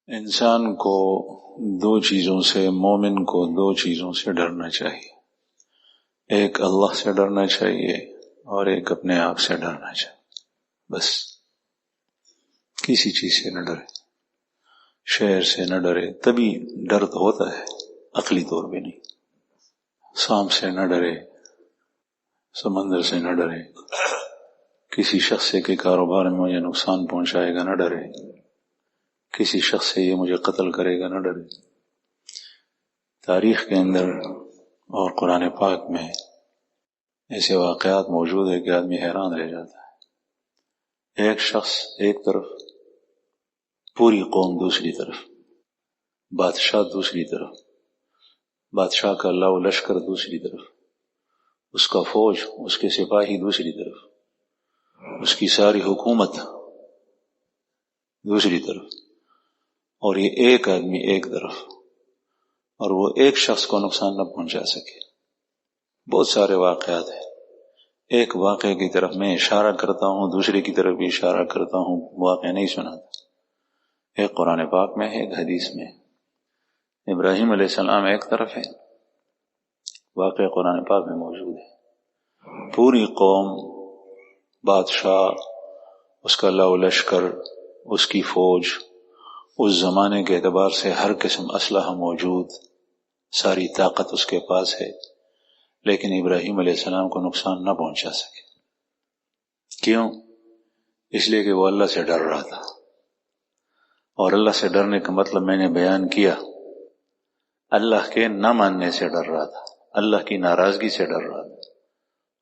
انسان کو دو چیزوں سے، مومن کو دو چیزوں سے ڈرنا چاہیے۔ ایک اللہ سے ڈرنا چاہیے اور ایک اپنے آپ سے ڈرنا چاہیے۔ بس کسی چیز سے نہ ڈرے، شہر سے نہ ڈرے، تبھی ڈر تو ہوتا ہے، عقلی طور پہ نہیں۔ سانپ سے نہ ڈرے، سمندر سے نہ ڈرے، کسی شخص سے کہ کاروبار میں مجھے نقصان پہنچائے گا نہ ڈرے، کسی شخص سے یہ مجھے قتل کرے گا نہ ڈرے۔ تاریخ کے اندر اور قرآن پاک میں ایسے واقعات موجود ہے کہ آدمی حیران رہ جاتا ہے۔ ایک شخص ایک طرف، پوری قوم دوسری طرف، بادشاہ دوسری طرف، بادشاہ کا لاؤ لشکر دوسری طرف، اس کا فوج، اس کے سپاہی دوسری طرف، اس کی ساری حکومت دوسری طرف، اور یہ ایک آدمی ایک طرف، اور وہ ایک شخص کو نقصان نہ پہنچا سکے۔ بہت سارے واقعات ہیں۔ ایک واقعے کی طرف میں اشارہ کرتا ہوں، دوسرے کی طرف بھی اشارہ کرتا ہوں، واقعہ نہیں سناتا۔ ایک قرآن پاک میں ہے، ایک حدیث میں۔ ابراہیم علیہ السلام ایک طرف ہے، واقعہ قرآن پاک میں موجود ہے۔ پوری قوم، بادشاہ، اس کا لاؤ لشکر، اس کی فوج، اس زمانے کے اعتبار سے ہر قسم اسلحہ موجود، ساری طاقت اس کے پاس ہے، لیکن ابراہیم علیہ السلام کو نقصان نہ پہنچا سکے۔ کیوں؟ اس لیے کہ وہ اللہ سے ڈر رہا تھا، اور اللہ سے ڈرنے کا مطلب میں نے بیان کیا، اللہ کے نہ ماننے سے ڈر رہا تھا، اللہ کی ناراضگی سے ڈر رہا تھا۔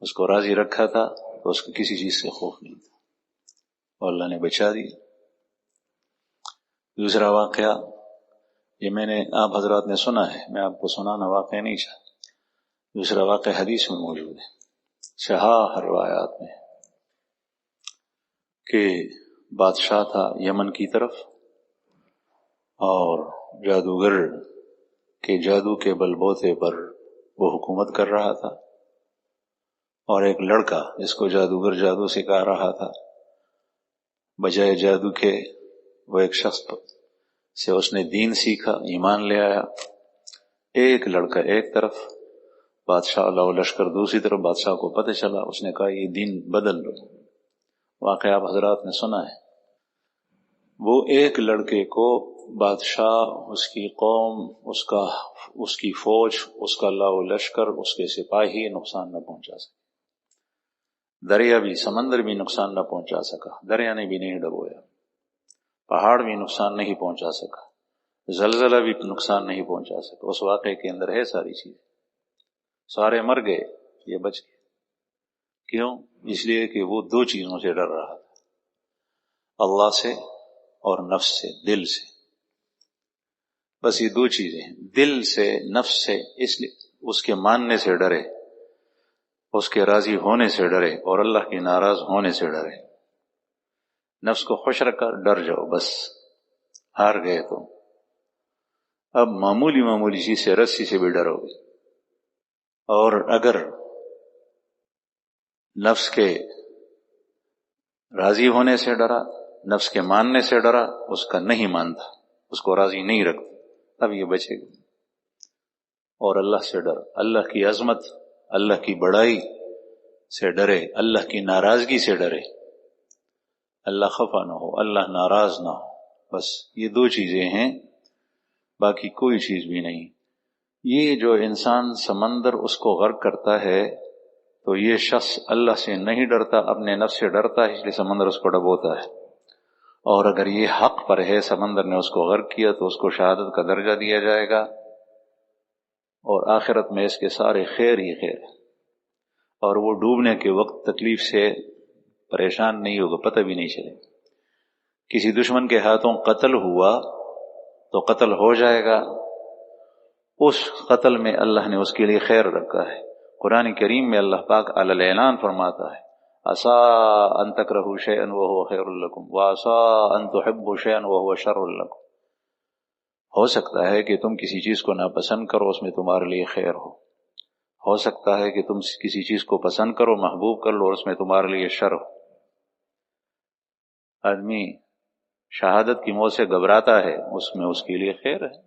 اس کو راضی رکھا تھا تو اس کو کسی چیز سے خوف نہیں تھا، اور اللہ نے بچا دیا۔ دوسرا واقعہ، یہ میں نے آپ حضرات نے سنا ہے، میں آپ کو سنانا واقعہ نہیں چاہتا۔ دوسرا واقعہ حدیث میں موجود ہے، صحاح روایات میں، کہ بادشاہ تھا یمن کی طرف، اور جادوگر کے جادو کے بل بوتے پر وہ حکومت کر رہا تھا، اور ایک لڑکا جس کو جادوگر جادو سکھا رہا تھا، بجائے جادو کے وہ ایک شخص سے اس نے دین سیکھا، ایمان لے آیا۔ ایک لڑکا ایک طرف، بادشاہ لاؤ لشکر دوسری طرف۔ بادشاہ کو پتہ چلا، اس نے کہا یہ دین بدل لو۔ واقعہ آپ حضرات نے سنا ہے۔ وہ ایک لڑکے کو بادشاہ، اس کی قوم، اس کی فوج، اس کا لاؤ لشکر، اس کے سپاہی نقصان نہ پہنچا سکے۔ دریا بھی، سمندر بھی نقصان نہ پہنچا سکا، دریا نے بھی نہیں ڈبویا، پہاڑ بھی نقصان نہیں پہنچا سکا، زلزلہ بھی نقصان نہیں پہنچا سکا۔ اس واقعے کے اندر ہے ساری چیز، سارے مر گئے، یہ بچ گئے۔ کیوں؟ اس لیے کہ وہ دو چیزوں سے ڈر رہا تھا، اللہ سے اور نفس سے، دل سے۔ بس یہ دو چیزیں ہیں، دل سے، نفس سے، اس لیے اس کے ماننے سے ڈرے، اس کے راضی ہونے سے ڈرے، اور اللہ کے ناراض ہونے سے ڈرے۔ نفس کو خوش رکھا، ڈر جاؤ، بس ہار گئے تو اب معمولی چیز سے، رسی سے بھی ڈرو گے۔ اور اگر نفس کے راضی ہونے سے ڈرا، نفس کے ماننے سے ڈرا، اس کا نہیں مانتا، اس کو راضی نہیں رکھتا، اب یہ بچے گا۔ اور اللہ سے ڈر، اللہ کی عظمت، اللہ کی بڑائی سے ڈرے، اللہ کی ناراضگی سے ڈرے، اللہ خفا نہ ہو، اللہ ناراض نہ ہو۔ بس یہ دو چیزیں ہیں، باقی کوئی چیز بھی نہیں۔ یہ جو انسان سمندر اس کو غرق کرتا ہے، تو یہ شخص اللہ سے نہیں ڈرتا، اپنے نفس سے ڈرتا ہے، اس لیے سمندر اس کو ڈبوتا ہے۔ اور اگر یہ حق پر ہے، سمندر نے اس کو غرق کیا، تو اس کو شہادت کا درجہ دیا جائے گا، اور آخرت میں اس کے سارے خیر ہی خیر ہے، اور وہ ڈوبنے کے وقت تکلیف سے پریشان نہیں ہوگا، پتہ بھی نہیں چلے۔ کسی دشمن کے ہاتھوں قتل ہوا تو قتل ہو جائے گا، اس قتل میں اللہ نے اس کے لیے خیر رکھا ہے۔ قرآن کریم میں اللہ پاک علی الاعلان فرماتا ہے، عَسَىٰ أَن تَكْرَهُوا شَيْئًا وَهُوَ خَيْرٌ لَكُمْ وَعَسَىٰ أَن تُحِبُّوا شَيْئًا وَهُوَ شَرٌ لَكُمْ۔ ہو سکتا ہے کہ تم کسی چیز کو ناپسند کرو، اس میں تمہارے لیے خیر ہو سکتا ہے کہ تم کسی چیز کو پسند کرو، محبوب کر لو، اور اس میں تمہارے لیے شر ہو۔ آدمی شہادت کی موت سے گھبراتا ہے اس میں اس کے لیے خیر ہے۔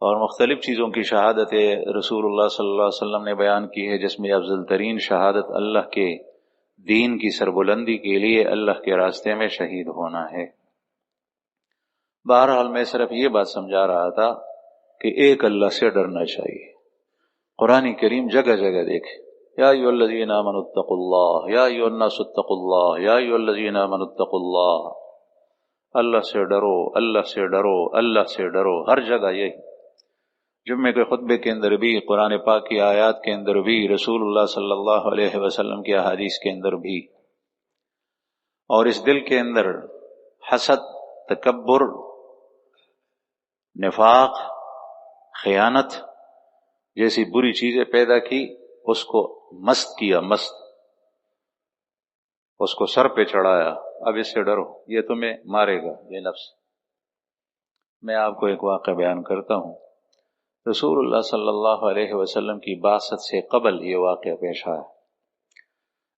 اور مختلف چیزوں کی شہادت رسول اللہ صلی اللہ علیہ وسلم نے بیان کی ہے، جس میں افضل ترین شہادت اللہ کے دین کی سربلندی کے لیے اللہ کے راستے میں شہید ہونا ہے۔ بہرحال میں صرف یہ بات سمجھا رہا تھا کہ ایک اللہ سے ڈرنا چاہیے۔ قرآن کریم جگہ جگہ دیکھے، یا ایھا الذین آمنوا اتقوا اللہ، یا ایھا الناس اتقوا اللہ، یا ایھا الذین آمنوا اتقوا اللہ، اللہ سے ڈرو، اللہ سے ڈرو، اللہ سے ڈرو، ہر جگہ یہی۔ جمعے کے خطبے کے اندر بھی، قرآن پاک کی آیات کے اندر بھی، رسول اللہ صلی اللہ علیہ وسلم کی احادیث کے اندر بھی۔ اور اس دل کے اندر حسد، تکبر، نفاق، خیانت جیسی بری چیزیں پیدا کی، اس کو مست کیا، مست، اس کو سر پہ چڑھایا، اب اس سے ڈرو، یہ تمہیں مارے گا، یہ نفس۔ میں آپ کو ایک واقعہ بیان کرتا ہوں۔ رسول اللہ صلی اللہ علیہ وسلم کی بعثت سے قبل یہ واقعہ پیش آیا۔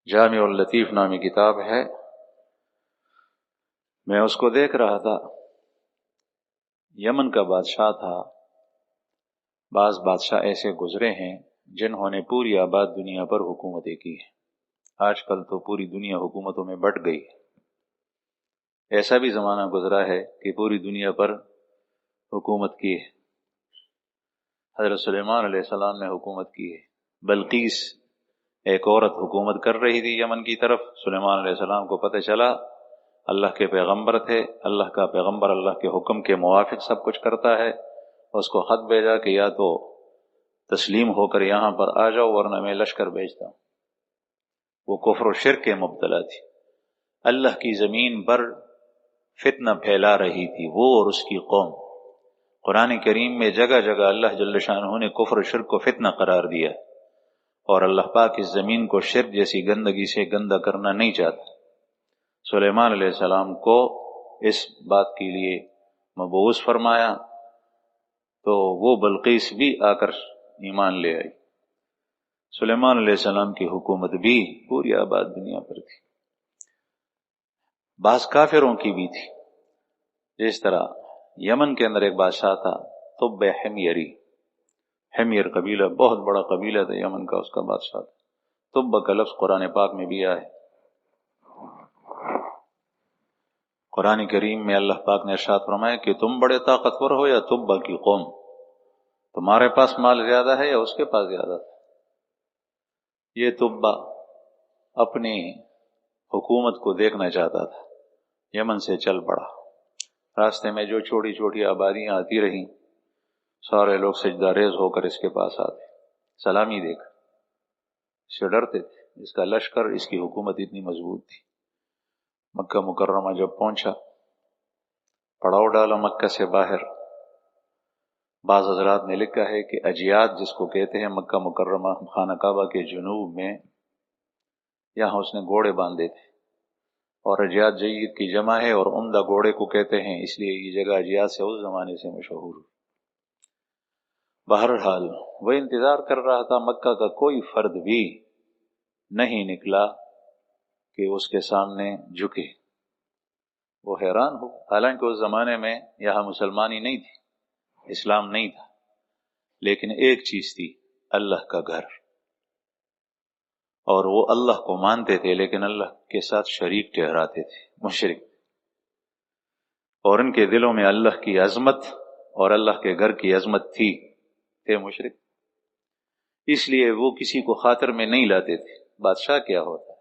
جامع اللطیف نامی کتاب ہے، میں اس کو دیکھ رہا تھا۔ یمن کا بادشاہ تھا۔ بعض بادشاہ ایسے گزرے ہیں جنہوں نے پوری آباد دنیا پر حکومتیں کی ہیں۔ آج کل تو پوری دنیا حکومتوں میں بٹ گئی۔ ایسا بھی زمانہ گزرا ہے کہ پوری دنیا پر حکومت کی ہے۔ حضرت سلیمان علیہ السلام نے حکومت کی ہے۔ بلقیس ایک عورت حکومت کر رہی تھی یمن کی طرف۔ سلیمان علیہ السلام کو پتہ چلا اللہ کے پیغمبر تھے، اللہ کا پیغمبر اللہ کے حکم کے موافق سب کچھ کرتا ہے۔ اس کو خط بھیجا کہ یا تو تسلیم ہو کر یہاں پر آ جاؤ ورنہ میں لشکر بھیجتا ہوں۔ وہ کفر و شرک کے مبتلا تھی، اللہ کی زمین پر فتنہ پھیلا رہی تھی، وہ اور اس کی قوم۔ قرآن کریم میں جگہ جگہ اللہ جل شانہ نے کفر و شرک کو فتنہ قرار دیا، اور اللہ پاک اس زمین کو شرک جیسی گندگی سے گندہ کرنا نہیں چاہتا۔ سلیمان علیہ السلام کو اس بات کے لیے مبعوث فرمایا تو وہ بلقیس بھی آ کر ایمان لے آئی۔ سلیمان علیہ السلام کی حکومت بھی پوری آباد دنیا پر تھی۔ بعض کافروں کی بھی تھی، جس طرح یمن کے اندر ایک بادشاہ تھا طب حمیری۔ حمیر قبیلہ بہت بڑا قبیلہ تھا یمن کا، اس کا بادشاہ تھا۔ طب کا لفظ قرآن پاک میں بھی آیا ہے۔ قرآن کریم میں اللہ پاک نے ارشاد فرمایا کہ تم بڑے طاقتور ہو یا طب کی قوم، تمہارے پاس مال زیادہ ہے یا اس کے پاس زیادہ تھا۔ یہ طب اپنی حکومت کو دیکھنا چاہتا تھا، یمن سے چل پڑا۔ راستے میں جو چھوٹی چھوٹی آبادیاں آتی رہیں، سارے لوگ سجدہ ریز ہو کر اس کے پاس آتے، سلامی دے کر، اس سے ڈرتے تھے۔ اس کا لشکر، اس کی حکومت اتنی مضبوط تھی۔ مکہ مکرمہ جب پہنچا، پڑاؤ ڈالا مکہ سے باہر۔ بعض حضرات نے لکھا ہے کہ اجیاد جس کو کہتے ہیں، مکہ مکرمہ خانہ کعبہ کے جنوب میں، یہاں اس نے گھوڑے باندھے تھے، اور اجیاد جید کی جمع ہے اور عمدہ گھوڑے کو کہتے ہیں، اس لیے یہ جگہ اجیاد سے اس زمانے سے مشہور ہوئی۔ بہرحال وہ انتظار کر رہا تھا، مکہ کا کوئی فرد بھی نہیں نکلا کہ اس کے سامنے جھکے۔ وہ حیران ہو، حالانکہ اس زمانے میں یہاں مسلمانی نہیں تھی، اسلام نہیں تھا، لیکن ایک چیز تھی، اللہ کا گھر۔ اور وہ اللہ کو مانتے تھے لیکن اللہ کے ساتھ شریک ٹھہراتے تھے، مشرک۔ اور ان کے دلوں میں اللہ کی عظمت اور اللہ کے گھر کی عظمت تھی، تھے مشرک۔ اس لیے وہ کسی کو خاطر میں نہیں لاتے تھے۔ بادشاہ کیا ہوتا ہے،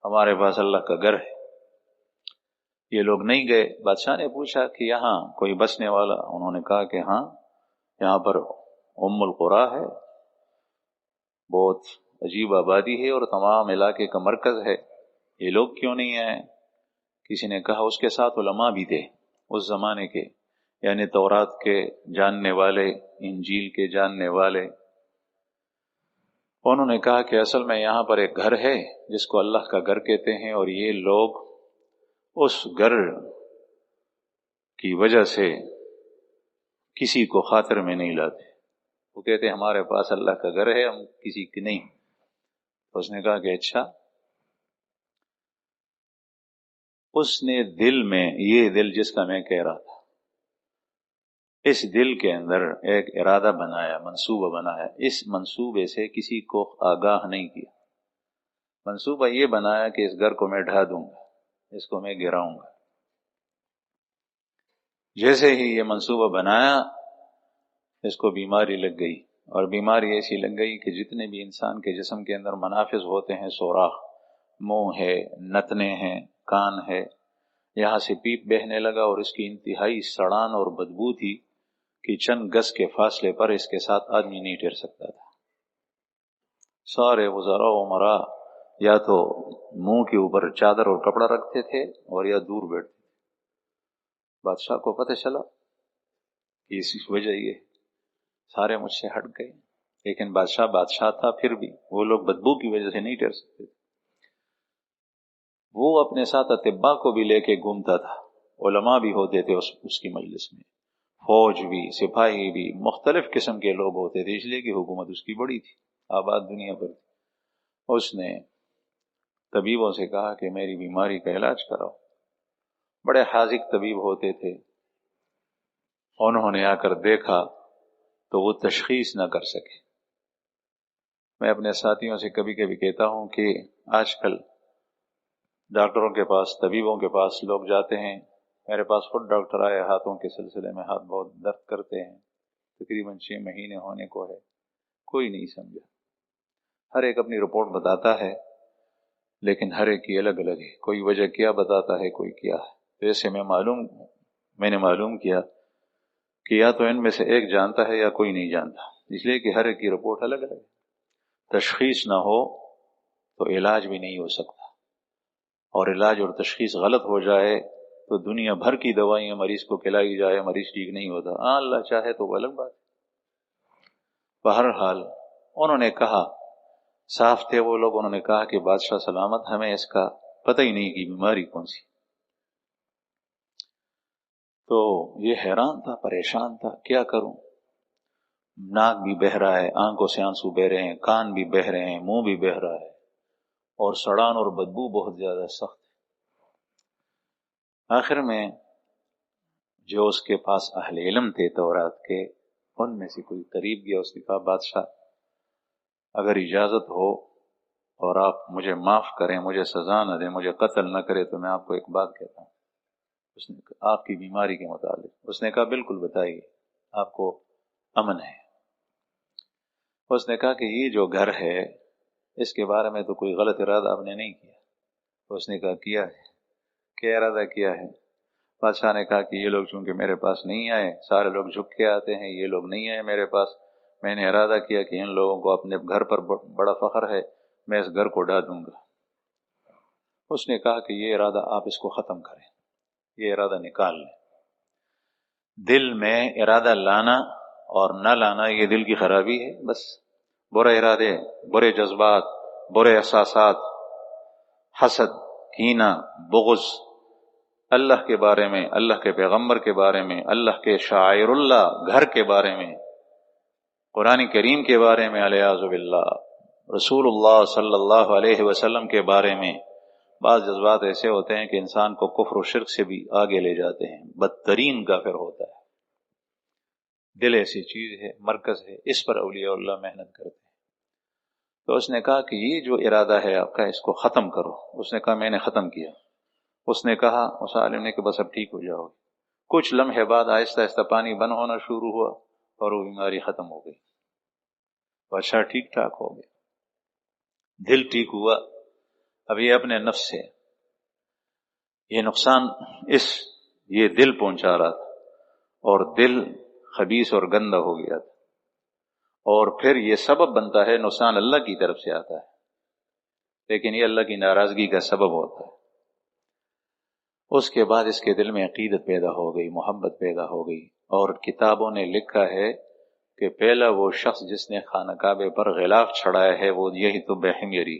ہمارے پاس اللہ کا گھر ہے۔ یہ لوگ نہیں گئے۔ بادشاہ نے پوچھا کہ یہاں کوئی بسنے والا؟ انہوں نے کہا کہ ہاں، یہاں پر ام القریٰ ہے، بہت عجیب آبادی ہے اور تمام علاقے کا مرکز ہے، یہ لوگ کیوں نہیں آئے؟ کسی نے کہا اس کے ساتھ علماء بھی تھے اس زمانے کے، یعنی تورات کے جاننے والے، انجیل کے جاننے والے۔ انہوں نے کہا کہ اصل میں یہاں پر ایک گھر ہے جس کو اللہ کا گھر کہتے ہیں، اور یہ لوگ اس گھر کی وجہ سے کسی کو خاطر میں نہیں لاتے۔ وہ کہتے ہمارے پاس اللہ کا گھر ہے، ہم کسی کی نہیں۔ تو اس نے کہا کہ اچھا، اس نے دل میں، یہ دل جس کا میں کہہ رہا تھا، اس دل کے اندر ایک ارادہ بنایا، منصوبہ بنایا. اس منصوبے سے کسی کو آگاہ نہیں کیا. منصوبہ یہ بنایا کہ اس گھر کو میں ڈھا دوں گا، اس کو میں گراؤں گا. جیسے ہی یہ منصوبہ بنایا، اس کو بیماری لگ گئی، اور بیماری ایسی لگ گئی کہ جتنے بھی انسان کے جسم کے اندر منافذ ہوتے ہیں، سوراخ، منہ ہے، نتنے ہیں، کان ہے، یہاں سے پیپ بہنے لگا، اور اس کی انتہائی سڑان اور بدبو تھی کہ چند گز کے فاصلے پر اس کے ساتھ آدمی نہیں ٹھہر سکتا تھا. سارے وزراء و امراء یا تو منہ کے اوپر چادر اور کپڑا رکھتے تھے اور یا دور بیٹھتے تھے. بادشاہ کو پتہ چلا کہ اس وجہ یہ سارے مجھ سے ہٹ گئے، لیکن بادشاہ تھا، پھر بھی وہ لوگ بدبو کی وجہ سے نہیں ٹھہر سکتے تھے. وہ اپنے ساتھ اطباء کو بھی لے کے گھومتا تھا، علماء بھی ہوتے تھے اس کی مجلس میں، فوج بھی، سپاہی بھی، مختلف قسم کے لوگ ہوتے تھے، اس لیے کہ حکومت اس کی بڑی تھی، آباد دنیا پر تھی. اس نے طبیبوں سے کہا کہ میری بیماری کا علاج کراؤ. بڑے حاذق طبیب ہوتے تھے، انہوں نے آ کر دیکھا تو وہ تشخیص نہ کر سکے. میں اپنے ساتھیوں سے کبھی کبھی کہتا ہوں کہ آج کل ڈاکٹروں کے پاس، طبیبوں کے پاس لوگ جاتے ہیں. میرے پاس خود ڈاکٹر آئے، ہاتھوں کے سلسلے میں ہاتھ بہت درد کرتے ہیں، تقریباً 6 مہینے ہونے کو ہے. کوئی نہیں سمجھا. ہر ایک اپنی رپورٹ بتاتا ہے، لیکن ہر ایک کی الگ الگ ہے. کوئی وجہ کیا بتاتا ہے، کوئی کیا ہے. تو ایسے میں نے معلوم کیا کہ یا تو ان میں سے ایک جانتا ہے یا کوئی نہیں جانتا، اس لیے کہ ہر ایک کی رپورٹ الگ الگ ہے. تشخیص نہ ہو تو علاج بھی نہیں ہو سکتا، اور علاج اور تشخیص غلط ہو جائے تو دنیا بھر کی دوائیاں مریض کو کھلائی جائے، مریض ٹھیک نہیں ہوتا. اللہ چاہے تو وہ الگ بات. بہرحال انہوں نے کہا، صاف تھے وہ لوگ، انہوں نے کہا کہ بادشاہ سلامت، ہمیں اس کا پتہ ہی نہیں کہ بیماری کون سی. تو یہ حیران تھا، پریشان تھا، کیا کروں. ناک بھی بہہ رہا ہے، آنکھوں سے آنسو بہ رہے ہیں، کان بھی بہہ رہے ہیں، منہ بھی بہہ رہا ہے، اور سڑان اور بدبو بہت زیادہ سخت ہے. آخر میں جو اس کے پاس اہل علم تھے تورات کے، ان میں سے کوئی قریب گیا. اس نے کہا بادشاہ اگر اجازت ہو اور آپ مجھے معاف کریں، مجھے سزا نہ دیں، مجھے قتل نہ کرے، تو میں آپ کو ایک بات کہتا ہوں. اس نے کہا آپ کی بیماری کے متعلق. اس نے کہا بالکل بتائیے، آپ کو امن ہے. اس نے کہا کہ یہ جو گھر ہے اس کے بارے میں تو کوئی غلط ارادہ آپ نے نہیں کیا. اس نے کہا کیا ہے. کیا ارادہ کیا ہے؟ بادشاہ نے کہا کہ یہ لوگ چونکہ میرے پاس نہیں آئے، سارے لوگ جھک کے آتے ہیں، یہ لوگ نہیں آئے میرے پاس، میں نے ارادہ کیا کہ ان لوگوں کو اپنے گھر پر بڑا فخر ہے، میں اس گھر کو ڈھا دوں گا. اس نے کہا کہ یہ ارادہ آپ اس کو ختم کریں، یہ ارادہ نکال لیں. دل میں ارادہ لانا اور نہ لانا یہ دل کی خرابی ہے. بس برے ارادے، برے جذبات، برے احساسات، حسد، کینہ، بغض، اللہ کے بارے میں، اللہ کے پیغمبر کے بارے میں، اللہ کے شاعر اللہ گھر کے بارے میں، قرآن کریم کے بارے میں، الیاذ باللہ، رسول اللہ صلی اللہ علیہ وسلم کے بارے میں. بعض جذبات ایسے ہوتے ہیں کہ انسان کو کفر و شرک سے بھی آگے لے جاتے ہیں، بدترین کافر ہوتا ہے. دل ایسی چیز ہے، مرکز ہے، اس پر اولیاء اللہ محنت کرتے ہیں. تو اس نے کہا کہ یہ جو ارادہ ہے آپ کا، اس کو ختم کرو. اس نے کہا میں نے ختم کیا. اس نے کہا، اس عالم نے کہ بس اب ٹھیک ہو جاؤ گے. کچھ لمحے بعد آہستہ آہستہ پانی بند ہونا شروع ہوا اور وہ بیماری ختم ہو گئی. بادشاہ ٹھیک ٹھاک ہو گیا، دل ٹھیک ہوا. اب یہ اپنے نفس سے یہ نقصان یہ دل پہنچا رہا تھا، اور دل خبیث اور گندا ہو گیا تھا، اور پھر یہ سبب بنتا ہے، نقصان اللہ کی طرف سے آتا ہے، لیکن یہ اللہ کی ناراضگی کا سبب ہوتا ہے. اس کے بعد اس کے دل میں عقیدت پیدا ہو گئی، محبت پیدا ہو گئی. اور کتابوں نے لکھا ہے کہ پہلا وہ شخص جس نے خانہ کعبے پر غلاف چھڑایا ہے وہ یہی تو بحمری.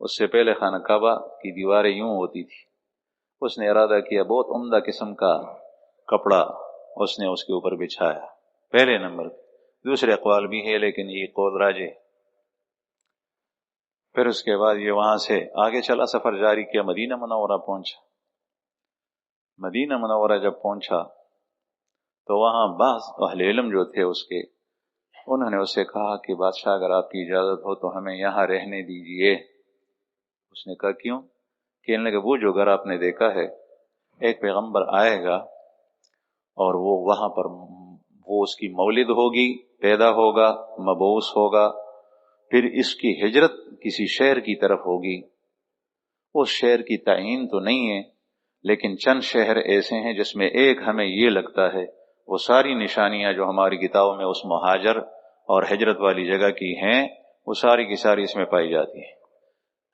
اس سے پہلے خانہ کعبہ کی دیواریں یوں ہوتی تھی. اس نے ارادہ کیا، بہت عمدہ قسم کا کپڑا اس نے اس کے اوپر بچھایا، پہلے نمبر. دوسرے اقوال بھی ہے لیکن یہ قول راجح. پھر اس کے بعد یہ وہاں سے آگے چلا، سفر جاری کیا، مدینہ منورہ پہنچا۔ مدینہ منورہ جب پہنچا تو وہاں بعض اہل علم جو تھے اس کے، انہوں نے اسے کہا کہ بادشاہ اگر آپ کی اجازت ہو تو ہمیں یہاں رہنے دیجئے۔ اس نے کہا کیوں؟ کہنے لگے وہ جو گھر آپ نے دیکھا ہے، ایک پیغمبر آئے گا اور وہ وہاں پر وہ اس کی مولد ہوگی، پیدا ہوگا، مبعوث ہوگا، پھر اس کی ہجرت کسی شہر کی طرف ہوگی۔ اس شہر کی تعین تو نہیں ہے، لیکن چند شہر ایسے ہیں جس میں ایک ہمیں یہ لگتا ہے وہ ساری نشانیاں جو ہماری کتابوں میں اس مہاجر اور ہجرت والی جگہ کی ہیں وہ ساری کی ساری اس میں پائی جاتی ہیں،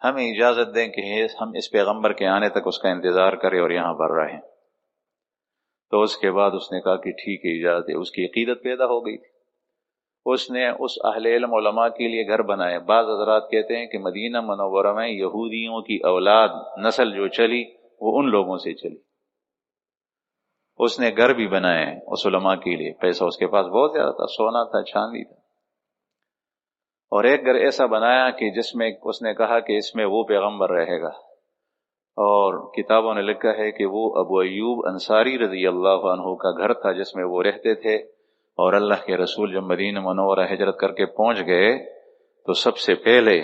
ہمیں اجازت دیں کہ ہم اس پیغمبر کے آنے تک اس کا انتظار کریں اور یہاں پر رہیں۔ تو اس کے بعد اس نے کہا کہ ٹھیک ہے، اجازت ہے۔ اس کی عقیدت پیدا ہو گئی تھی، اس نے اس اہل علم علماء کے لیے گھر بنائے۔ بعض حضرات کہتے ہیں کہ مدینہ منورہ میں یہودیوں کی اولاد نسل جو چلی وہ ان لوگوں سے چلی۔ اس نے گھر بھی بنائے اس علماء کے لیے، پیسہ اس کے پاس بہت زیادہ تھا، سونا تھا، چاندی تھا، اور ایک گھر ایسا بنایا کہ جس میں اس نے کہا کہ اس میں وہ پیغمبر رہے گا، اور کتابوں نے لکھا ہے کہ وہ ابو ایوب انصاری رضی اللہ عنہ کا گھر تھا جس میں وہ رہتے تھے۔ اور اللہ کے رسول جب مدینہ منورہ ہجرت کر کے پہنچ گئے تو سب سے پہلے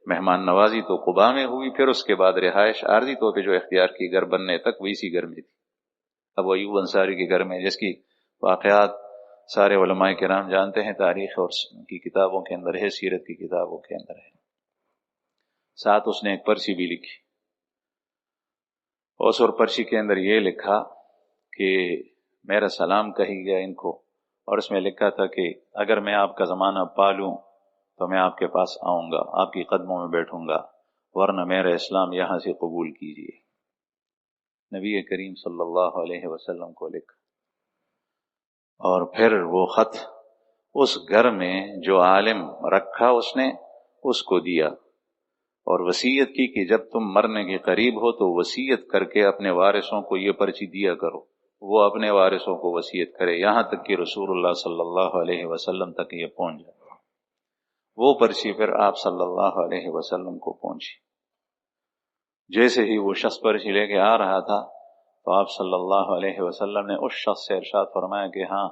مہمان نوازی تو قباء میں ہوئی، پھر اس کے بعد رہائش عارضی طور پہ جو اختیار کی گھر بننے تک وہ اسی گھر میں تھی، ابو ایوب انصاری کے گھر میں، جس کی واقعات سارے علماء کرام جانتے ہیں، تاریخ اور کی کتابوں کے اندر ہے، سیرت کی کتابوں کے اندر ہے۔ ساتھ اس نے ایک پرچی بھی لکھی، اس اور پرچی کے اندر یہ لکھا کہ میرا سلام کہی گیا ان کو، اور اس میں لکھا تھا کہ اگر میں آپ کا زمانہ پالوں تو میں آپ کے پاس آؤں گا، آپ کی قدموں میں بیٹھوں گا، ورنہ میرا اسلام یہاں سے قبول کیجیے۔ نبی کریم صلی اللہ علیہ وسلم کو لکھا، اور پھر وہ خط اس گھر میں جو عالم رکھا اس نے اس کو دیا، اور وصیت کی کہ جب تم مرنے کے قریب ہو تو وصیت کر کے اپنے وارثوں کو یہ پرچی دیا کرو۔ وہ اپنے وارثوں کو وصیت کرے، یہاں تک کہ رسول اللہ صلی اللہ علیہ وسلم تک یہ پہنچ جائے۔ وہ پرچی پھر آپ صلی اللہ علیہ وسلم کو پہنچی۔ جیسے ہی وہ شخص پرچی لے کے آ رہا تھا تو آپ صلی اللہ علیہ وسلم نے اس شخص سے ارشاد فرمایا کہ ہاں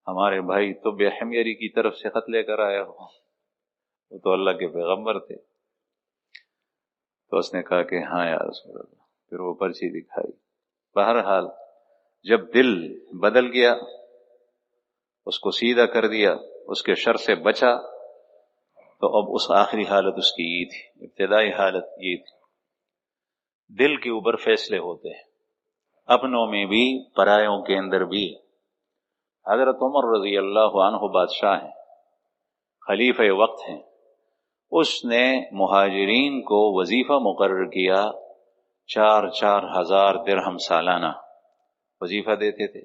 ہمارے بھائی طب حمیری کی طرف سے خط لے کر آئے ہو، وہ تو اللہ کے پیغمبر تھے۔ تو اس نے کہا کہ ہاں یا رسول اللہ، پھر وہ پرچی دکھائی۔ بہرحال جب دل بدل گیا، اس کو سیدھا کر دیا، اس کے شر سے بچا، تو اب اس آخری حالت اس کی یہ تھی، ابتدائی حالت یہ تھی۔ دل کے اوپر فیصلے ہوتے ہیں، اپنوں میں بھی پرایوں کے اندر بھی۔ حضرت عمر رضی اللہ عنہ بادشاہ ہیں، خلیفہ وقت ہیں، اس نے مہاجرین کو وظیفہ مقرر کیا، 4,000 درہم سالانہ وظیفہ دیتے تھے،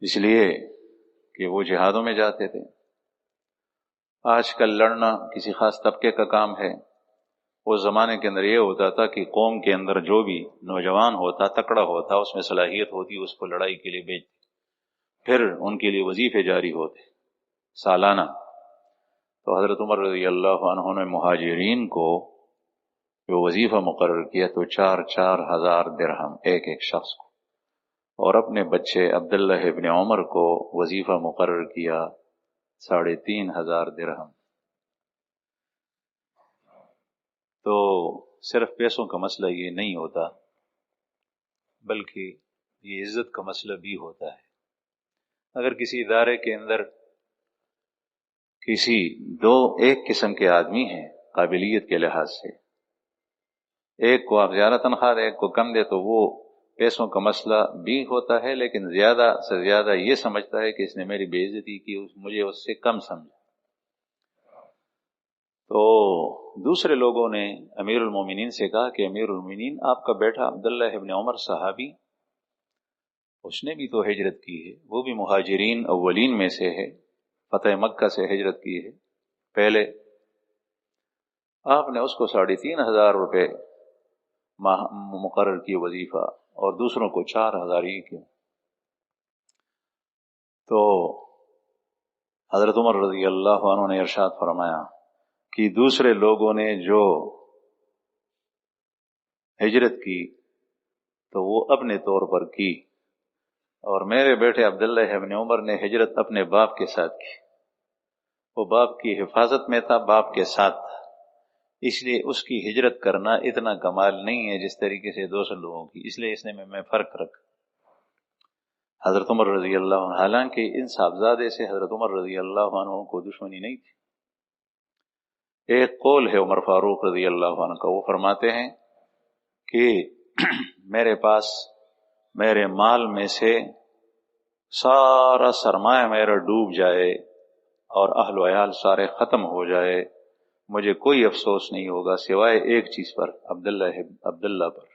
اس لیے کہ وہ جہادوں میں جاتے تھے۔ آج کل لڑنا کسی خاص طبقے کا کام ہے، اس زمانے کے اندر یہ ہوتا تھا کہ قوم کے اندر جو بھی نوجوان ہوتا، تکڑا ہوتا، اس میں صلاحیت ہوتی، اس کو لڑائی کے لیے بھیجتے، پھر ان کے لیے وظیفے جاری ہوتے سالانہ۔ تو حضرت عمر رضی اللہ عنہ نے مہاجرین کو جو وظیفہ مقرر کیا تو 4,000 درہم ایک ایک شخص کو، اور اپنے بچے عبداللہ ابن عمر کو وظیفہ مقرر کیا 3,500 درہم۔ تو صرف پیسوں کا مسئلہ یہ نہیں ہوتا، بلکہ یہ عزت کا مسئلہ بھی ہوتا ہے۔ اگر کسی ادارے کے اندر ایک قسم کے آدمی ہیں قابلیت کے لحاظ سے، ایک کو آپ زیادہ تنخواہ دیں، ایک کو کم دے، تو وہ پیسوں کا مسئلہ بھی ہوتا ہے، لیکن زیادہ سے زیادہ یہ سمجھتا ہے کہ اس نے میری بے عزتی کی، مجھے اس سے کم سمجھا۔ تو دوسرے لوگوں نے امیر المومنین سے کہا کہ امیر المومنین، آپ کا بیٹا عبداللہ ابن عمر صحابی، اس نے بھی تو ہجرت کی ہے، وہ بھی مہاجرین اولین میں سے ہے، فتح مکہ سے ہجرت کی ہے پہلے، آپ نے اس کو 3,500 روپے مقرر کی وظیفہ، اور دوسروں کو 4,000 ہی کیوں؟ تو حضرت عمر رضی اللہ عنہ نے ارشاد فرمایا کہ دوسرے لوگوں نے جو ہجرت کی تو وہ اپنے طور پر کی، اور میرے بیٹے عبداللہ ابن عمر نے ہجرت اپنے باپ کے ساتھ کی۔ وہ باپ کی حفاظت میں تھا، باپ کے ساتھ تھا، اس لیے اس کی ہجرت کرنا اتنا کمال نہیں ہے جس طریقے سے دوسرے لوگوں کی، اس لیے اس نے میں فرق رکھا۔ حضرت عمر رضی اللہ عنہ، حالانکہ ان صاحبزادے سے حضرت عمر رضی اللہ عنہ کو دشمنی نہیں تھی۔ ایک قول ہے عمر فاروق رضی اللہ عنہ کا، وہ فرماتے ہیں کہ میرے پاس میرے مال میں سے سارا سرمایہ میرا ڈوب جائے اور اہل و عیال سارے ختم ہو جائے، مجھے کوئی افسوس نہیں ہوگا سوائے ایک چیز پر، عبداللہ پر،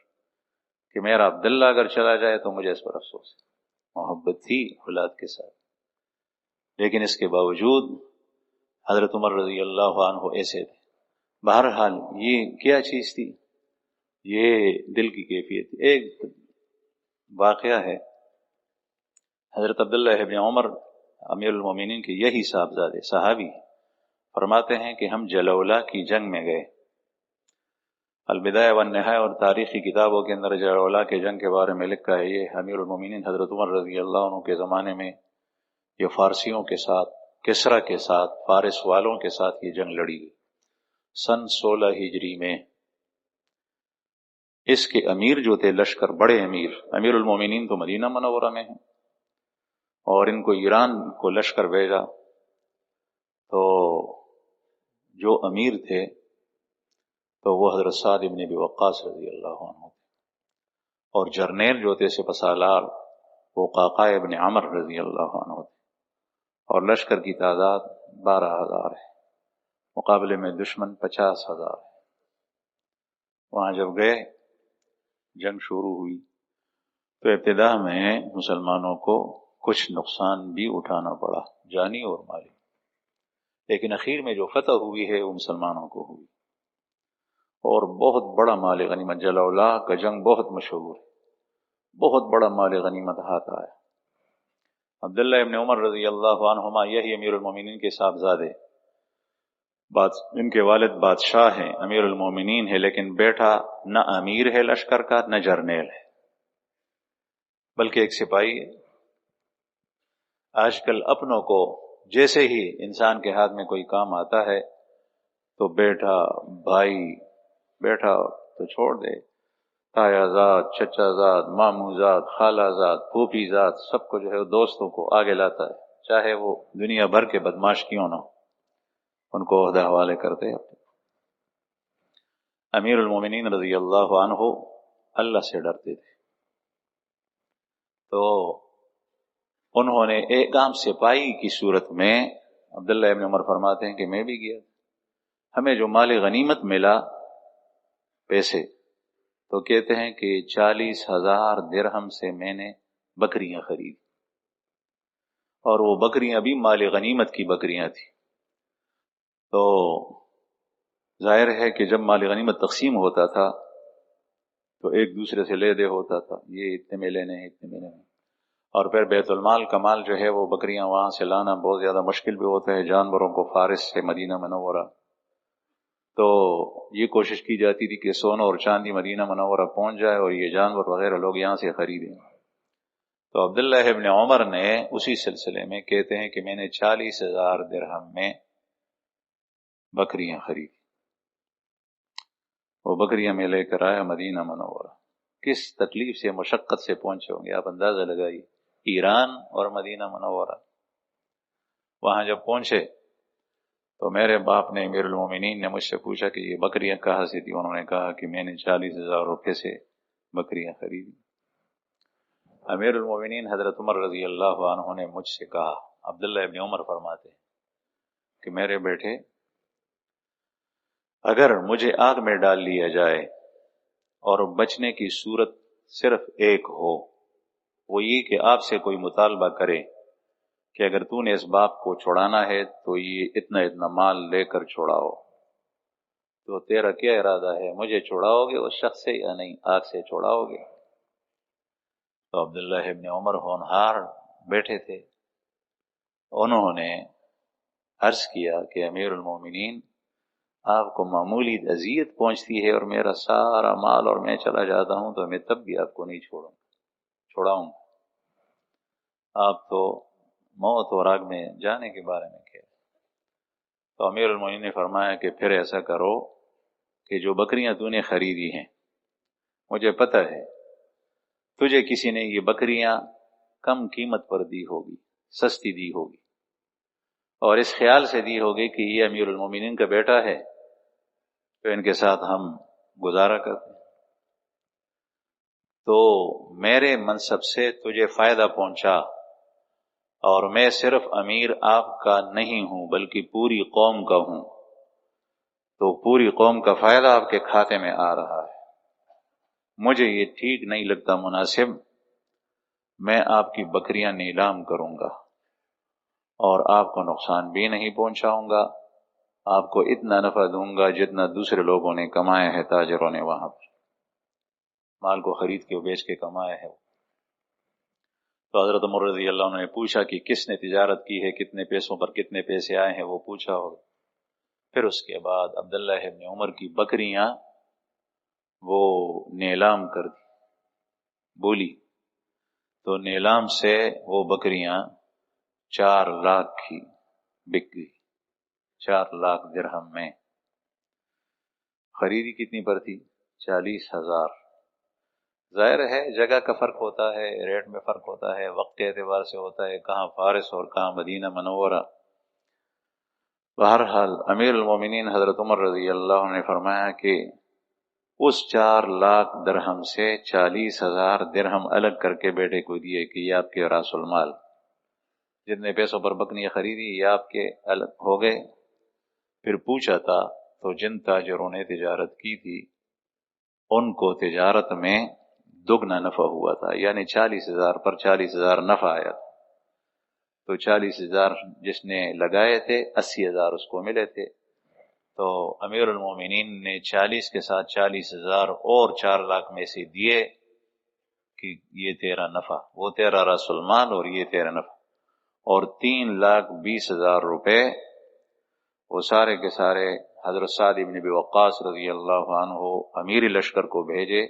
کہ میرا عبداللہ اگر چلا جائے تو مجھے اس پر افسوس ہے۔ محبت تھی اولاد کے ساتھ، لیکن اس کے باوجود حضرت عمر رضی اللہ عنہ ایسے تھے۔ بہرحال یہ کیا چیز تھی؟ یہ دل کی کیفیت تھی۔ ایک واقعہ ہے، حضرت عبداللہ ابن عمر امیر المومنین کے یہی صاحبزادے صحابی ہیں، فرماتے ہیں کہ ہم جلولہ کی جنگ میں گئے۔ البدایہ والنہایہ اور تاریخی کتابوں کے اندر جلولہ کے جنگ کے بارے میں لکھا ہے، یہ امیر المومنین حضرت عمر رضی اللہ عنہ کے زمانے میں یہ فارسیوں کے ساتھ، کسرا کے ساتھ، فارس والوں کے ساتھ یہ جنگ لڑی گئی سن 16 ہجری میں۔ اس کے امیر جو تھے لشکر، بڑے امیر المومنین تو مدینہ منورہ میں ہیں، اور ان کو ایران کو لشکر بھیجا، تو جو امیر تھے تو وہ حضرت سعد بن ابی وقاص رضی اللہ عنہ تھے، اور جرنیل جو تھے سپاسالار وہ قعقاع ابن عمر رضی اللہ عنہ تھے، اور لشکر کی تعداد 12,000 ہے، مقابلے میں دشمن 50,000 ہے۔ وہاں جب گئے، جنگ شروع ہوئی تو ابتدا میں مسلمانوں کو کچھ نقصان بھی اٹھانا پڑا، جانی اور مالی، لیکن اخیر میں جو فتح ہوئی ہے وہ مسلمانوں کو ہوئی، اور بہت بڑا مال غنیمت، جلولہ کا جنگ بہت مشہور ہے، بہت بڑا مال غنیمت ہاتھ آیا۔ عبداللہ ابن عمر رضی اللہ عنہما یہی امیر المومنین کے صاحبزادے، ان کے والد بادشاہ ہیں، امیر المومنین ہے، لیکن بیٹا نہ امیر ہے لشکر کا نہ جرنیل ہے، بلکہ ایک سپاہی ہے۔ آج کل اپنوں کو جیسے ہی انسان کے ہاتھ میں کوئی کام آتا ہے تو بیٹا، بھائی، بیٹا تو چھوڑ دے، تایا زاد، چچا زاد، مامو زاد، خالہ زاد، پھوپھی زاد، سب کو جو ہے دوستوں کو آگے لاتا ہے، چاہے وہ دنیا بھر کے بدماش کیوں نہ ہو، ان کو عہدہ حوالے کرتے ہیں۔ امیر المومنین رضی اللہ عنہ اللہ سے ڈرتے تھے، تو انہوں نے ایک عام سپاہی کی صورت میں، عبداللہ ابن عمر فرماتے ہیں کہ میں بھی گیا، ہمیں جو مال غنیمت ملا پیسے، تو کہتے ہیں کہ 40,000 درہم سے میں نے بکریاں خریدی، اور وہ بکریاں بھی مال غنیمت کی بکریاں تھیں۔ تو ظاہر ہے کہ جب مال غنیمت تقسیم ہوتا تھا تو ایک دوسرے سے لے دے ہوتا تھا، یہ اتنے میں لینے ہیں، اتنے میں لینے ہیں، اور پھر بیت المال کا مال جو ہے وہ بکریاں وہاں سے لانا بہت زیادہ مشکل بھی ہوتا ہے، جانوروں کو فارس سے مدینہ منورہ، تو یہ کوشش کی جاتی تھی کہ سونا اور چاندی مدینہ منورہ پہنچ جائے اور یہ جانور وغیرہ لوگ یہاں سے خریدیں۔ تو عبداللہ ابن عمر نے اسی سلسلے میں کہتے ہیں کہ میں نے 40,000 درہم میں بکریاں خریدی، وہ بکریاں میں لے کر آیا مدینہ منورہ۔ کس تکلیف سے، مشقت سے پہنچے ہوں گے، آپ اندازہ لگائیے، ایران اور مدینہ منورہ۔ وہاں جب پہنچے تو میرے باپ نے، امیر المومنین نے مجھ سے پوچھا کہ یہ بکریاں کہاں سے تھی؟ انہوں نے کہا کہ میں نے 40,000 روپے سے بکریاں خریدی۔ امیر المومنین حضرت عمر رضی اللہ عنہ نے مجھ سے کہا، عبداللہ ابن عمر فرماتے ہیں کہ میرے بیٹے، اگر مجھے آگ میں ڈال لیا جائے اور بچنے کی صورت صرف ایک ہو، وہ یہ کہ آپ سے کوئی مطالبہ کرے کہ اگر تو نے اس باپ کو چھڑانا ہے تو یہ اتنا اتنا مال لے کر چھڑاؤ، تو تیرا کیا ارادہ ہے؟ مجھے چھڑاؤ گے اس شخص سے یا نہیں؟ آگ سے چھڑاؤ گے؟ تو عبداللہ ابن عمر ہونہار بیٹھے تھے، انہوں نے عرض کیا کہ امیر المومنین، آپ کو معمولی اذیت پہنچتی ہے اور میرا سارا مال اور میں چلا جاتا ہوں تو میں تب بھی آپ کو نہیں چھوڑاؤں گا، آپ تو موت اور آگ میں جانے کے بارے میں کہہ۔ تو امیر المومنین نے فرمایا کہ پھر ایسا کرو کہ جو بکریاں تو نے خریدی ہیں، مجھے پتہ ہے تجھے کسی نے یہ بکریاں کم قیمت پر دی ہوگی، سستی دی ہوگی، اور اس خیال سے دی ہوگی کہ یہ امیر المومنین کا بیٹا ہے تو ان کے ساتھ ہم گزارا کرتے ہیں، تو میرے منصب سے تجھے فائدہ پہنچا، اور میں صرف امیر آپ کا نہیں ہوں بلکہ پوری قوم کا ہوں، تو پوری قوم کا فائدہ آپ کے کھاتے میں آ رہا ہے، مجھے یہ ٹھیک نہیں لگتا مناسب، میں آپ کی بکریاں نیلام کروں گا اور آپ کو نقصان بھی نہیں پہنچاؤں گا، آپ کو اتنا نفع دوں گا جتنا دوسرے لوگوں نے کمایا ہے، تاجروں نے وہاں پر مال کو خرید کے بیچ کے کمایا ہے۔ تو حضرت عمر رضی اللہ عنہ نے پوچھا کہ کس نے تجارت کی ہے، کتنے پیسوں پر کتنے پیسے آئے ہیں، وہ پوچھا ہوگا۔ پھر اس کے بعد عبداللہ ابن عمر کی بکریاں وہ نیلام کر دی، بولی، تو نیلام سے وہ بکریاں 4 لاکھ کی بک گئی، 4 لاکھ درہم میں۔ خریدی کتنی پر تھی؟ 40,000۔ ظاہر ہے جگہ کا فرق ہوتا ہے، ریٹ میں فرق ہوتا ہے، وقت کے اعتبار سے ہوتا ہے، کہاں فارس اور کہاں مدینہ منورہ۔ بہرحال امیر المومنین حضرت عمر رضی اللہ عنہ نے فرمایا کہ اس 4 لاکھ درہم سے 40,000 درہم الگ کر کے بیٹے کو دیے کہ یہ آپ کے راس المال، جتنے پیسوں پر بکریاں خریدی یہ آپ کے الگ ہو گئے۔ پھر پوچھا تھا تو جن تاجروں نے تجارت کی تھی ان کو تجارت میں دگنا نفع ہوا تھا، یعنی 40,000 پر 40,000 نفع آیا تھا، تو 40,000 جس نے لگائے تھے 80,000 اس کو ملے تھے، تو امیر المومنین نے 40 کے ساتھ 40,000 اور 4 لاکھ میں سے دیے کہ یہ تیرا نفع، وہ تیرا راس المال اور یہ تیرا نفع، اور 3,20,000 روپے وہ سارے کے سارے حضرت سعد بن ابی وقاص رضی اللہ عنہ امیر لشکر کو بھیجے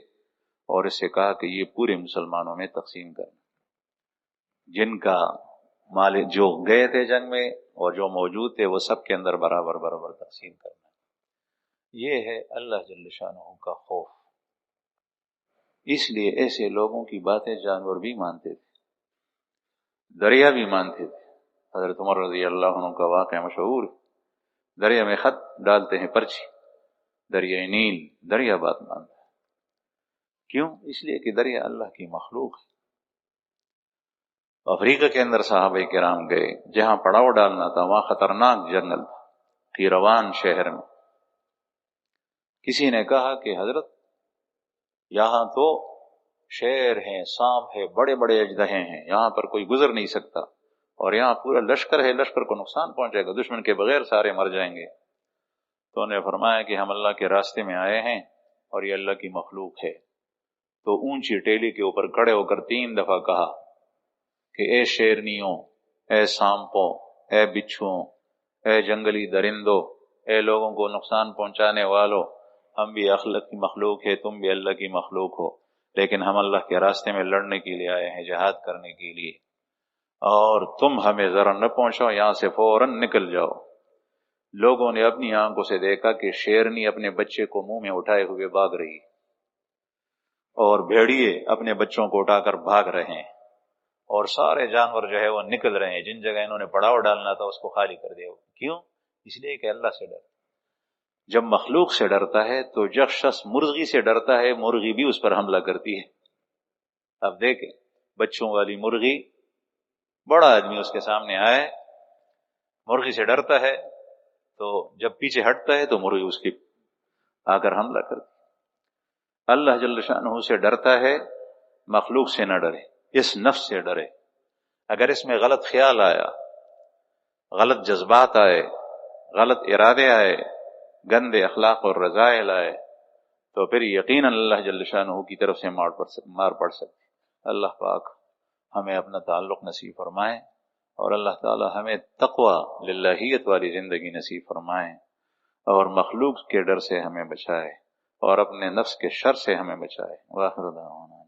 اور اس سے کہا کہ یہ پورے مسلمانوں میں تقسیم کرنا، جن کا مال جو گئے تھے جنگ میں اور جو موجود تھے وہ سب کے اندر برابر برابر تقسیم کرنا۔ یہ ہے اللہ جل شانہ کا خوف، اس لیے ایسے لوگوں کی باتیں جانور بھی مانتے تھے، دریا بھی مانتے تھے۔ حضرت عمر رضی اللہ عنہ کا واقعہ مشہور، دریا میں خط ڈالتے ہیں پرچی، دریائے نیل، دریا بات مانتا ہے، کیوں؟ اس لیے کہ دریا اللہ کی مخلوق ہے۔ افریقہ کے اندر صحابہ کرام گئے، جہاں پڑاؤ ڈالنا تھا وہاں خطرناک جنگل تھا، قیروان شہر میں۔ کسی نے کہا کہ حضرت یہاں تو شیر ہیں، سانپ ہے، بڑے بڑے اژدہے ہیں، یہاں پر کوئی گزر نہیں سکتا، اور یہاں پورا لشکر ہے، لشکر کو نقصان پہنچے گا، دشمن کے بغیر سارے مر جائیں گے۔ تو انہوں نے فرمایا کہ ہم اللہ کے راستے میں آئے ہیں اور یہ اللہ کی مخلوق ہے۔ تو اونچی ٹیلی کے اوپر کھڑے ہو کر 3 دفعہ کہا کہ اے شیرنیوں، اے سانپوں، اے بچھوؤں، اے جنگلی درندوں، اے لوگوں کو نقصان پہنچانے والوں، ہم بھی اللہ کی مخلوق ہے، تم بھی اللہ کی مخلوق ہو، لیکن ہم اللہ کے راستے میں لڑنے کے لیے آئے ہیں، جہاد کرنے کے لیے، اور تم ہمیں ذرا نہ پہنچاؤ، یہاں سے فوراً نکل جاؤ۔ لوگوں نے اپنی آنکھوں سے دیکھا کہ شیرنی اپنے بچے کو منہ میں اٹھائے ہوئے بھاگ رہی، اور بھیڑیے اپنے بچوں کو اٹھا کر بھاگ رہے ہیں، اور سارے جانور جو ہے وہ نکل رہے ہیں، جن جگہ انہوں نے پڑاؤ ڈالنا تھا اس کو خالی کر دیا۔ کیوں؟ اس لیے کہ اللہ سے ڈر۔ جب مخلوق سے ڈرتا ہے تو جب شخص مرغی سے ڈرتا ہے، مرغی بھی اس پر حملہ کرتی ہے۔ اب دیکھیں بچوں والی مرغی، بڑا آدمی اس کے سامنے آئے، مرغی سے ڈرتا ہے، تو جب پیچھے ہٹتا ہے تو مرغی اس کی آ کر حملہ کرتی۔ اللہ جل شانہ سے ڈرتا ہے، مخلوق سے نہ ڈرے، اس نفس سے ڈرے۔ اگر اس میں غلط خیال آیا، غلط جذبات آئے، غلط ارادے آئے، گندے اخلاق اور رذائل آئے، تو پھر یقیناً اللہ جل شانہ کی طرف سے مار پڑ سکتی۔ اللہ پاک ہمیں اپنا تعلق نصیب فرمائے، اور اللہ تعالی ہمیں تقوی للہیت والی زندگی نصیب فرمائے۔ اور مخلوق کے ڈر سے ہمیں بچائے اور اپنے نفس کے شر سے ہمیں بچائے۔ وآخر دعوانا